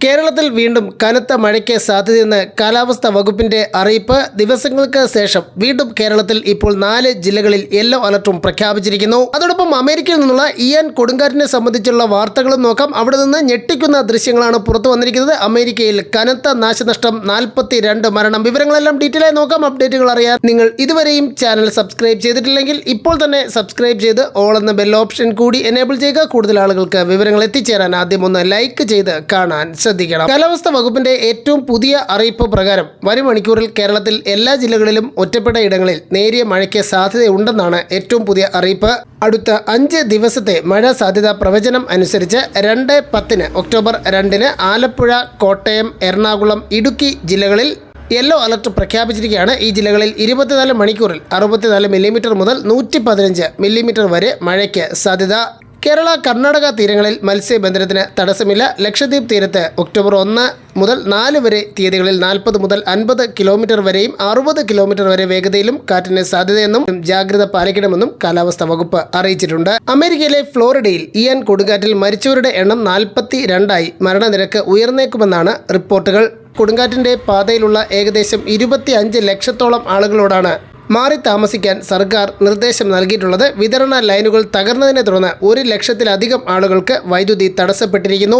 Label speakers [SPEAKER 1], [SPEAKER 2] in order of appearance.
[SPEAKER 1] കേരളത്തിൽ വീണ്ടും കനത്ത മഴയ്ക്ക് സാധ്യതയെന്ന് കാലാവസ്ഥാ വകുപ്പിന്റെ അറിയിപ്പ്. ദിവസങ്ങൾക്ക് ശേഷം വീണ്ടും കേരളത്തിൽ ഇപ്പോൾ 4 ജില്ലകളിൽ യെല്ലോ അലർട്ടും പ്രഖ്യാപിച്ചിരിക്കുന്നു. അതോടൊപ്പം അമേരിക്കയിൽ നിന്നുള്ള ഇയാൻ കൊടുങ്കാറ്റിനെ സംബന്ധിച്ചുള്ള വാർത്തകളും നോക്കാം. അവിടെ നിന്ന് ഞെട്ടിക്കുന്ന ദൃശ്യങ്ങളാണ് പുറത്തു വന്നിരിക്കുന്നത്. അമേരിക്കയിൽ കനത്ത നാശനഷ്ടം, 42 മരണം. വിവരങ്ങളെല്ലാം ഡീറ്റെയിൽ ആയി നോക്കാം. അപ്ഡേറ്റുകൾ അറിയാൻ നിങ്ങൾ ഇതുവരെയും ചാനൽ സബ്സ്ക്രൈബ് ചെയ്തിട്ടില്ലെങ്കിൽ ഇപ്പോൾ തന്നെ സബ്സ്ക്രൈബ് ചെയ്ത് ഓൾ എന്ന ബെൽ ഓപ്ഷൻ കൂടി എനേബിൾ ചെയ്യുക. കൂടുതൽ ആളുകൾക്ക് വിവരങ്ങൾ എത്തിച്ചേരാൻ ആദ്യം ഒന്ന് ലൈക്ക് ചെയ്ത് കാണാൻ ശ്രദ്ധിക്കണം. കാലാവസ്ഥാ വകുപ്പിന്റെ ഏറ്റവും പുതിയ അറിയിപ്പ് പ്രകാരം വരും മണിക്കൂറിൽ കേരളത്തിൽ എല്ലാ ജില്ലകളിലും ഒറ്റപ്പെട്ട ഇടങ്ങളിൽ നേരിയ മഴയ്ക്ക് സാധ്യതയുണ്ടെന്നാണ് ഏറ്റവും പുതിയ അറിയിപ്പ്. അടുത്ത 5 ദിവസത്തെ മഴ സാധ്യതാ പ്രവചനം അനുസരിച്ച് 2/10 ഒക്ടോബർ 2 ആലപ്പുഴ, കോട്ടയം, എറണാകുളം, ഇടുക്കി ജില്ലകളിൽ യെല്ലോ അലർട്ട് പ്രഖ്യാപിച്ചിരിക്കുകയാണ്. ഈ ജില്ലകളിൽ 24 മണിക്കൂറിൽ 64 മില്ലിമീറ്റർ മുതൽ 115 മില്ലിമീറ്റർ വരെ മഴയ്ക്ക് സാധ്യത. കേരള, കർണാടക തീരങ്ങളിൽ മത്സ്യബന്ധനത്തിന് തടസ്സമില്ല. ലക്ഷദ്വീപ് തീരത്ത് ഒക്ടോബർ 1 മുതൽ 4 വരെ തീയതികളിൽ 40 മുതൽ 50 കിലോമീറ്റർ വരെയും 60 കിലോമീറ്റർ വരെ വേഗതയിലും കാറ്റിന് സാധ്യതയെന്നും ജാഗ്രത പാലിക്കണമെന്നും കാലാവസ്ഥാ വകുപ്പ് അറിയിച്ചിട്ടുണ്ട്. അമേരിക്കയിലെ ഫ്ലോറിഡയിൽ ഇയാൻ കൊടുങ്കാറ്റിൽ മരിച്ചവരുടെ എണ്ണം 42 മരണനിരക്ക് ഉയർന്നേക്കുമെന്നാണ് റിപ്പോർട്ടുകൾ. കൊടുങ്കാറ്റിൻ്റെ പാതയിലുള്ള ഏകദേശം 25 ലക്ഷത്തോളം ആളുകളോടാണ് മാറി താമസിക്കാൻ സർക്കാർ നിർദ്ദേശം നൽകിയിട്ടുള്ളത്. വിതരണ ലൈനുകൾ തകർന്നതിനെ തുടർന്ന് 1 ലക്ഷത്തിലധികം ആളുകൾക്ക് വൈദ്യുതി തടസ്സപ്പെട്ടിരിക്കുന്നു.